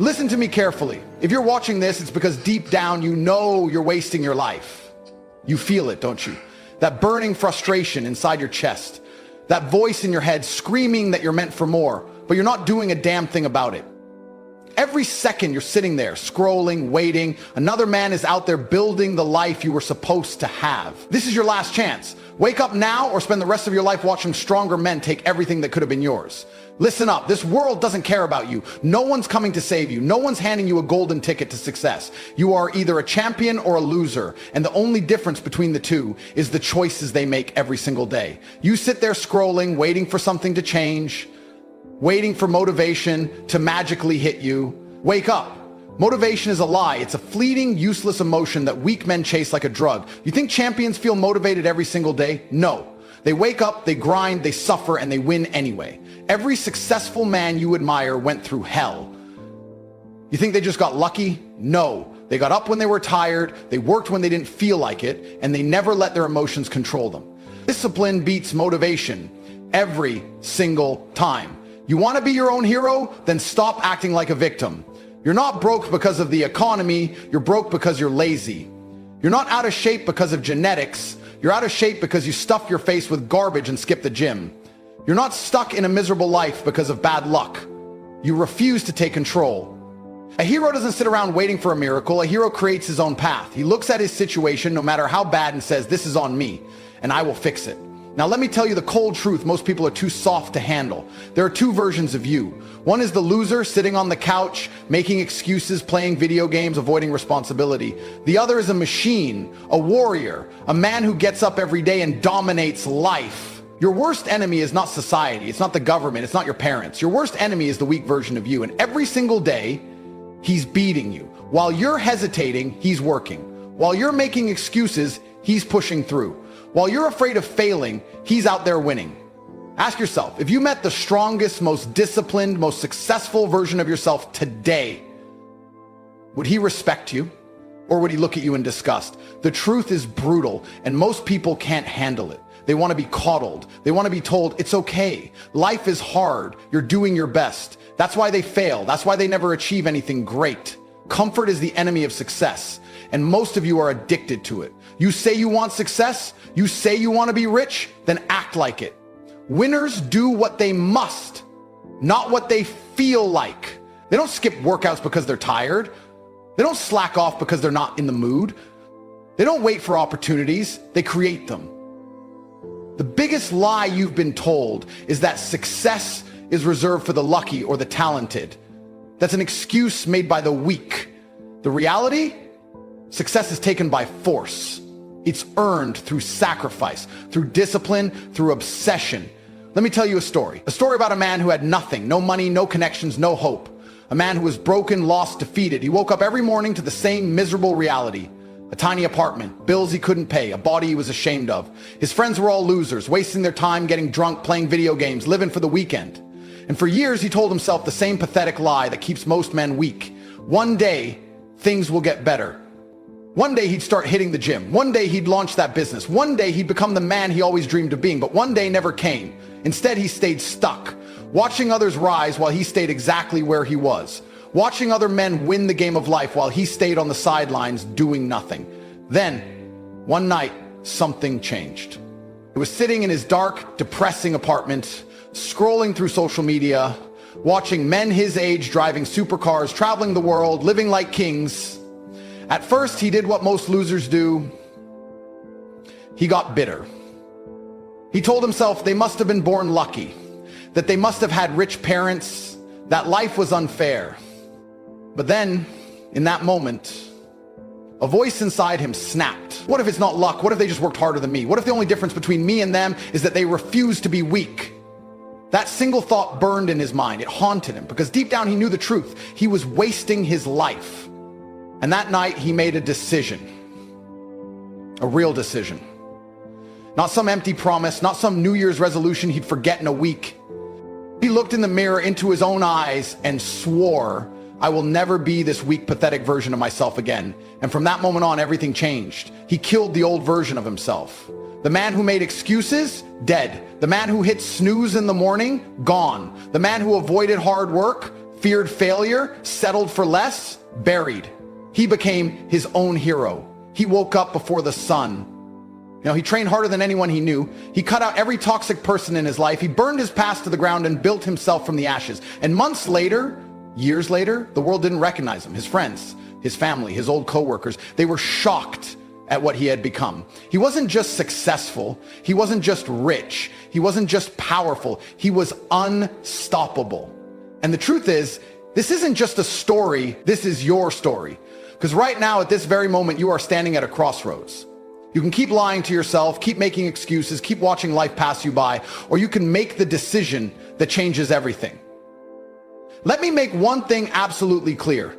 Listen to me carefully. If you're watching this, it's because deep down you know you're wasting your life. You feel it, don't you? That burning frustration inside your chest. That voice in your head screaming that you're meant for more, but you're not doing a damn thing about it. Every second you're sitting there, scrolling, waiting. Another man is out there building the life you were supposed to have. This is your last chance. Wake up now or spend the rest of your life watching stronger men take everything that could have been yours. Listen up. This world doesn't care about you. No one's coming to save you. No one's handing you a golden ticket to success. You are either a champion or a loser. And the only difference between the two is the choices they make every single day. You sit there scrolling, waiting for something to change, waiting for motivation to magically hit you. Wake up. Motivation is a lie. It's a fleeting, useless emotion that weak men chase like a drug. You think champions feel motivated every single day? No. They wake up, they grind, they suffer, and they win anyway. Every successful man you admire went through hell. You think they just got lucky? No. They got up when they were tired, they worked when they didn't feel like it, and they never let their emotions control them. Discipline beats motivation every single time. You want to be your own hero? Then stop acting like a victim. You're not broke because of the economy, you're broke because you're lazy. You're not out of shape because of genetics, you're out of shape because you stuffed your face with garbage and skipped the gym. You're not stuck in a miserable life because of bad luck. You refuse to take control. A hero doesn't sit around waiting for a miracle, a hero creates his own path. He looks at his situation, no matter how bad, and says, "This is on me, and I will fix it." Now let me tell you the cold truth most people are too soft to handle. There are two versions of you. One is the loser sitting on the couch, making excuses, playing video games, avoiding responsibility. The other is a machine, a warrior, a man who gets up every day and dominates life. Your worst enemy is not society, it's not the government, it's not your parents. Your worst enemy is the weak version of you, and every single day, he's beating you. While you're hesitating, he's working. While you're making excuses, he's pushing through. While you're afraid of failing, he's out there winning. Ask yourself, if you met the strongest, most disciplined, most successful version of yourself today, would he respect you? Or would he look at you in disgust? The truth is brutal, and most people can't handle it. They want to be coddled. They want to be told, it's okay. Life is hard. You're doing your best. That's why they fail. That's why they never achieve anything great. Comfort is the enemy of success, and most of you are addicted to it. You say you want success, you say you want to be rich, then act like it. Winners do what they must, not what they feel like. They don't skip workouts because they're tired. They don't slack off because they're not in the mood. They don't wait for opportunities, they create them. The biggest lie you've been told is that success is reserved for the lucky or the talented. That's an excuse made by the weak. The reality? Success is taken by force. It's earned through sacrifice, through discipline, through obsession. Let me tell you a story about a man who had nothing, no money, no connections, no hope. A man who was broken, lost, defeated. He woke up every morning to the same miserable reality. A tiny apartment, bills he couldn't pay, a body he was ashamed of. His friends were all losers, wasting their time getting drunk, playing video games, living for the weekend. And for years he told himself the same pathetic lie that keeps most men weak. One day, things will get better. One day he'd start hitting the gym. One day he'd launch that business. One day he'd become the man he always dreamed of being, but one day never came. Instead, he stayed stuck, watching others rise while he stayed exactly where he was, watching other men win the game of life while he stayed on the sidelines doing nothing. Then, one night, something changed. He was sitting in his dark, depressing apartment, scrolling through social media, watching men his age driving supercars, traveling the world, living like kings. At first, he did what most losers do. He got bitter. He told himself they must have been born lucky, that they must have had rich parents, that life was unfair. But then, in that moment, a voice inside him snapped. What if it's not luck? What if they just worked harder than me? What if the only difference between me and them is that they refuse to be weak? That single thought burned in his mind. It haunted him because deep down he knew the truth. He was wasting his life. And that night he made a decision, a real decision. Not some empty promise, not some New Year's resolution he'd forget in a week. He looked in the mirror into his own eyes and swore, I will never be this weak, pathetic version of myself again. And from that moment on, everything changed. He killed the old version of himself. The man who made excuses, dead. The man who hit snooze in the morning, gone. The man who avoided hard work, feared failure, settled for less, buried. He became his own hero. He woke up before the sun. He trained harder than anyone he knew. He cut out every toxic person in his life. He burned his past to the ground and built himself from the ashes. And months later, years later, the world didn't recognize him. His friends, his family, his old coworkers, they were shocked at what he had become. He wasn't just successful. He wasn't just rich. He wasn't just powerful. He was unstoppable. And the truth is, this isn't just a story. This is your story. Because right now, at this very moment, you are standing at a crossroads. You can keep lying to yourself, keep making excuses, keep watching life pass you by, or you can make the decision that changes everything. Let me make one thing absolutely clear.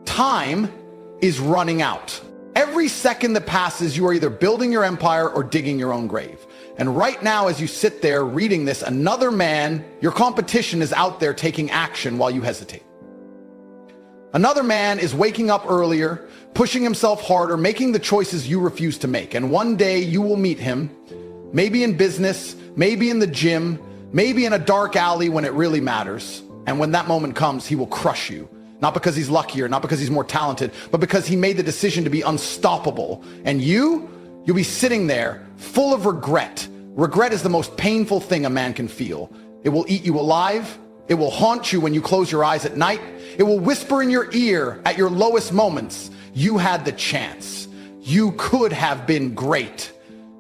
Time is running out. Every second that passes, you are either building your empire or digging your own grave. And right now, as you sit there reading this, another man, your competition, is out there taking action while you hesitate. Another man is waking up earlier, pushing himself harder, making the choices you refuse to make. And one day you will meet him, maybe in business, maybe in the gym, maybe in a dark alley when it really matters. And when that moment comes, he will crush you. Not because he's luckier, not because he's more talented, but because he made the decision to be unstoppable. And you'll be sitting there full of regret. Regret is the most painful thing a man can feel. It will eat you alive. It will haunt you when you close your eyes at night. It will whisper in your ear at your lowest moments. You had the chance. You could have been great,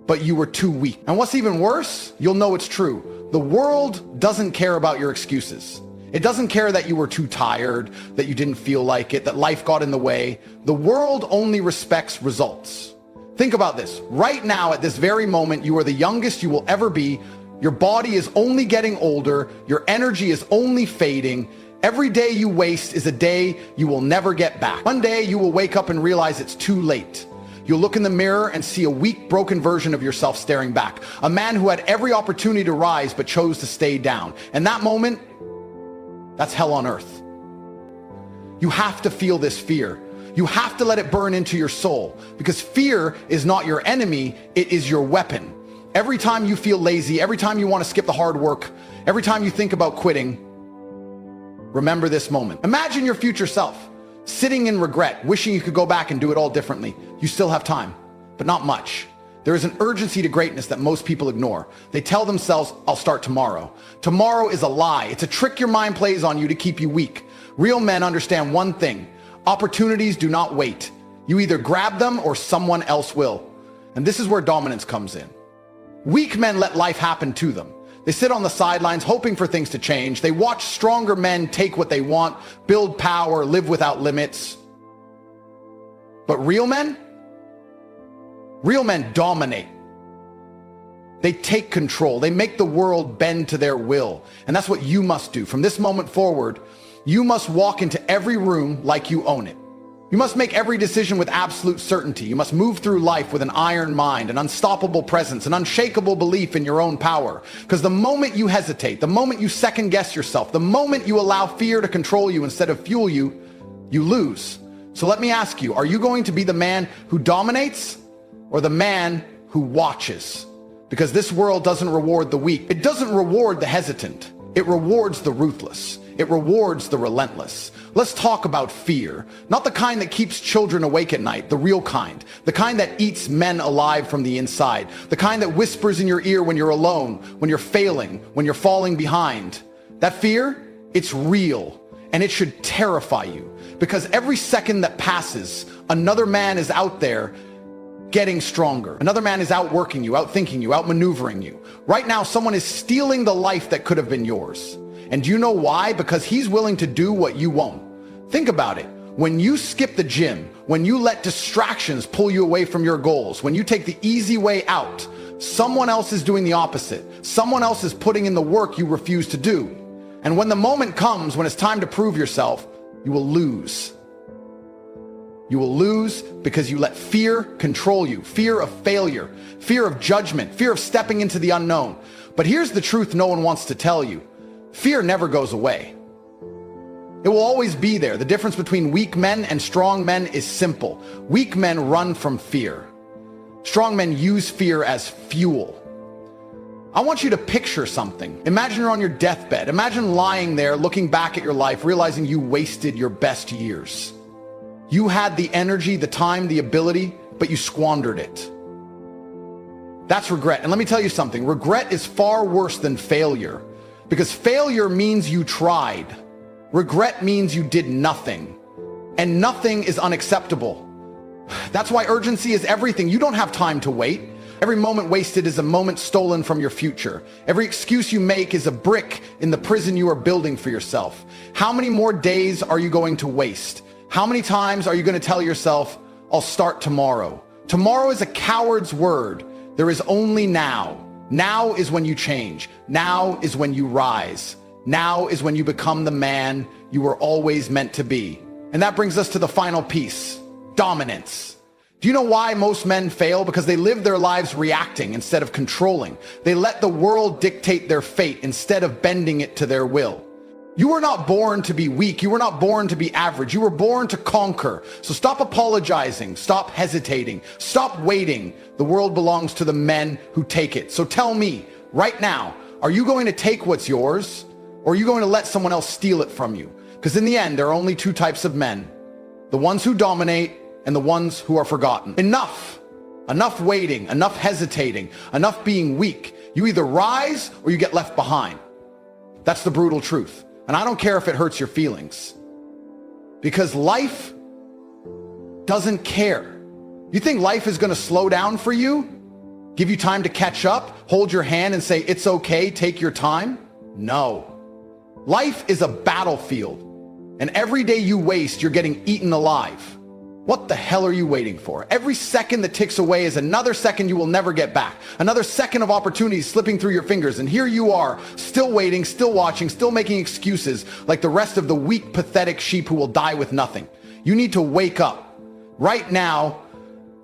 but you were too weak. And what's even worse, you'll know it's true. The world doesn't care about your excuses. It doesn't care that you were too tired, that you didn't feel like it, that life got in the way. The world only respects results. Think about this. Right now, at this very moment, you are the youngest you will ever be. Your body is only getting older. Your energy is only fading. Every day you waste is a day you will never get back. One day you will wake up and realize it's too late. You'll look in the mirror and see a weak, broken version of yourself staring back. A man who had every opportunity to rise but chose to stay down. And that moment, that's hell on earth. You have to feel this fear. You have to let it burn into your soul, because fear is not your enemy, it is your weapon. Every time you feel lazy, every time you want to skip the hard work, every time you think about quitting, remember this moment. Imagine your future self sitting in regret, wishing you could go back and do it all differently. You still have time, but not much. There is an urgency to greatness that most people ignore. They tell themselves, I'll start tomorrow. Tomorrow is a lie. It's a trick your mind plays on you to keep you weak. Real men understand one thing. Opportunities do not wait. You either grab them or someone else will. And this is where dominance comes in. Weak men let life happen to them. They sit on the sidelines hoping for things to change. They watch stronger men take what they want, build power, live without limits. But real men dominate. They take control. They make the world bend to their will. And that's what you must do. From this moment forward, you must walk into every room like you own it. You must make every decision with absolute certainty. You must move through life with an iron mind, an unstoppable presence, an unshakable belief in your own power. Because the moment you hesitate, the moment you second guess yourself, the moment you allow fear to control you instead of fuel you, you lose. So let me ask you, are you going to be the man who dominates or the man who watches? Because this world doesn't reward the weak. It doesn't reward the hesitant. It rewards the ruthless. It rewards the relentless. Let's talk about fear. Not the kind that keeps children awake at night, the real kind. The kind that eats men alive from the inside. The kind that whispers in your ear when you're alone, when you're failing, when you're falling behind. That fear, it's real, and it should terrify you. Because every second that passes, another man is out there getting stronger. Another man is outworking you, outthinking you, outmaneuvering you. Right now, someone is stealing the life that could have been yours. And do you know why? Because he's willing to do what you won't. Think about it. When you skip the gym, when you let distractions pull you away from your goals, when you take the easy way out, someone else is doing the opposite. Someone else is putting in the work you refuse to do. And when the moment comes, when it's time to prove yourself, you will lose. You will lose because you let fear control you. Fear of failure, fear of judgment, fear of stepping into the unknown. But here's the truth no one wants to tell you. Fear never goes away. It will always be there. The difference between weak men and strong men is simple. Weak men run from fear. Strong men use fear as fuel. I want you to picture something. Imagine you're on your deathbed. Imagine lying there, looking back at your life, realizing you wasted your best years. You had the energy, the time, the ability, but you squandered it. That's regret. And let me tell you something. Regret is far worse than failure, because failure means you tried. Regret means you did nothing, and nothing is unacceptable. That's why urgency is everything. You don't have time to wait. Every moment wasted is a moment stolen from your future. Every excuse you make is a brick in the prison you are building for yourself. How many more days are you going to waste? How many times are you going to tell yourself, I'll start tomorrow? Tomorrow is a coward's word. There is only now. Now is when you change. Now is when you rise. Now is when you become the man you were always meant to be. And that brings us to the final piece, dominance. Do you know why most men fail? Because they live their lives reacting instead of controlling. They let the world dictate their fate instead of bending it to their will. You were not born to be weak. You were not born to be average. You were born to conquer. So stop apologizing. Stop hesitating. Stop waiting. The world belongs to the men who take it. So tell me right now, are you going to take what's yours, or are you going to let someone else steal it from you? Because in the end, there are only two types of men: the ones who dominate and the ones who are forgotten. Enough. Enough waiting, enough hesitating, enough being weak. You either rise or you get left behind. That's the brutal truth. And I don't care if it hurts your feelings, because life doesn't care. You think life is going to slow down for you? Give you time to catch up? Hold your hand and say, it's okay, take your time? No. Life is a battlefield, and every day you waste, you're getting eaten alive. What the hell are you waiting for? Every second that ticks away is another second you will never get back. Another second of opportunity slipping through your fingers. And here you are, still waiting, still watching, still making excuses like the rest of the weak, pathetic sheep who will die with nothing. You need to wake up. Right now,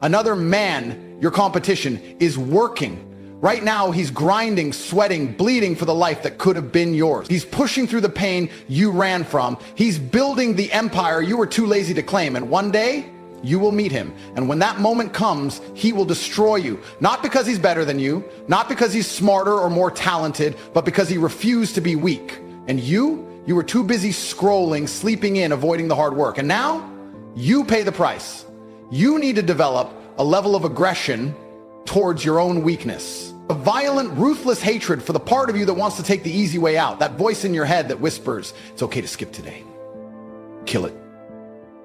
another man, your competition, is working. Right now, he's grinding, sweating, bleeding for the life that could have been yours. He's pushing through the pain you ran from. He's building the empire you were too lazy to claim. And one day, you will meet him. And when that moment comes, he will destroy you. Not because he's better than you, not because he's smarter or more talented, but because he refused to be weak. And you were too busy scrolling, sleeping in, avoiding the hard work. And now, you pay the price. You need to develop a level of aggression towards your own weakness. A violent, ruthless hatred for the part of you that wants to take the easy way out. That voice in your head that whispers, it's okay to skip today. Kill it.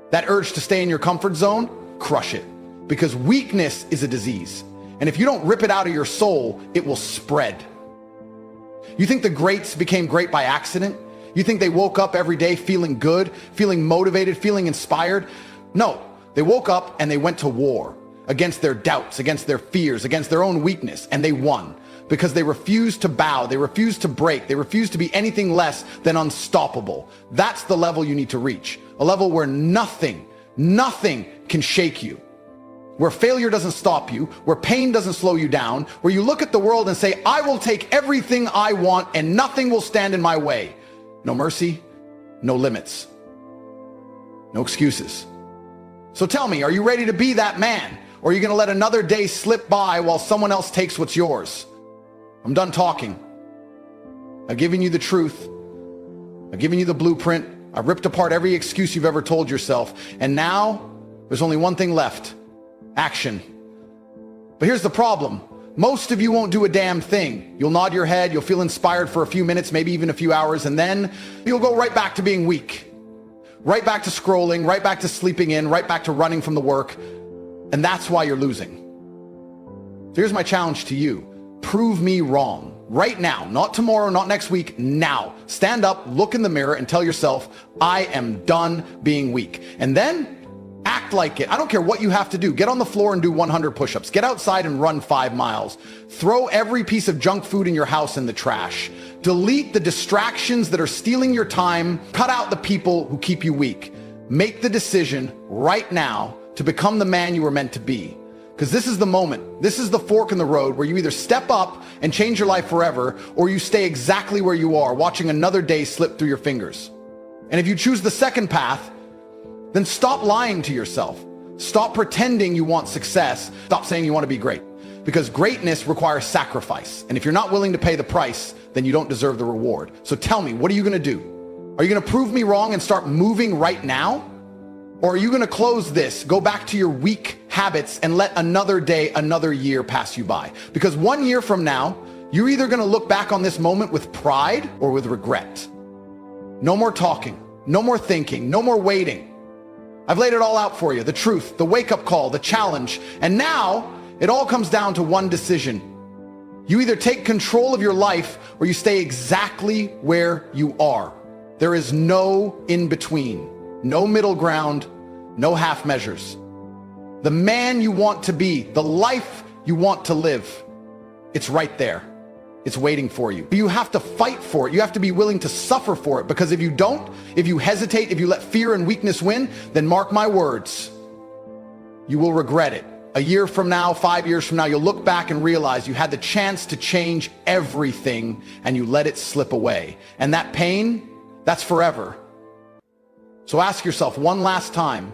That urge to stay in your comfort zone, crush it. Because weakness is a disease. And if you don't rip it out of your soul, it will spread. You think the greats became great by accident? You think they woke up every day feeling good, feeling motivated, feeling inspired? No, they woke up and they went to war against their doubts, against their fears, against their own weakness, and they won. Because they refused to bow, they refused to break, they refused to be anything less than unstoppable. That's the level you need to reach. A level where nothing can shake you. Where failure doesn't stop you, where pain doesn't slow you down, where you look at the world and say, I will take everything I want and nothing will stand in my way. No mercy, no limits, no excuses. So tell me, are you ready to be that man? Or are you going to let another day slip by while someone else takes what's yours? I'm done talking. I've given you the truth. I've given you the blueprint. I've ripped apart every excuse you've ever told yourself. And now there's only one thing left: action. But here's the problem. Most of you won't do a damn thing. You'll nod your head. You'll feel inspired for a few minutes, maybe even a few hours. And then you'll go right back to being weak. Right back to scrolling, right back to sleeping in, right back to running from the work. And that's why you're losing. So here's my challenge to you. Prove me wrong. Right now, not tomorrow, not next week, now. Stand up, look in the mirror, and tell yourself, I am done being weak. And then act like it. I don't care what you have to do. Get on the floor and do 100 push-ups. Get outside and run 5 miles. Throw every piece of junk food in your house in the trash. Delete the distractions that are stealing your time. Cut out the people who keep you weak. Make the decision right now to become the man you were meant to be. Because this is the moment. This is the fork in the road where you either step up and change your life forever, or you stay exactly where you are, watching another day slip through your fingers. And if you choose the second path, then stop lying to yourself. Stop pretending you want success. Stop saying you want to be great. because greatness requires sacrifice. And if you're not willing to pay the price, then you don't deserve the reward. So tell me, what are you going to do? Are you going to prove me wrong and start moving right now? Or are you going to close this, go back to your weak habits and let another day, another year pass you by? Because 1 year from now, you're either going to look back on this moment with pride or with regret. No more talking, no more thinking, no more waiting. I've laid it all out for you, the truth, the wake-up call, the challenge. And now it all comes down to one decision. You either take control of your life or you stay exactly where you are. There is no in between, no middle ground, no half measures. The man you want to be, the life you want to live, it's right there. It's waiting for you. But you have to fight for it. You have to be willing to suffer for it, because if you don't, if you hesitate, if you let fear and weakness win, then mark my words, you will regret it. A year from now, 5 years from now, you'll look back and realize you had the chance to change everything and you let it slip away. And that pain, that's forever. So ask yourself one last time,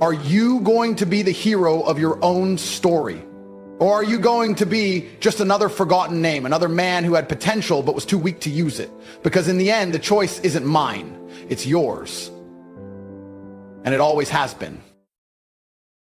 are you going to be the hero of your own story? Or are you going to be just another forgotten name, another man who had potential but was too weak to use it? Because in the end, the choice isn't mine, it's yours. And it always has been.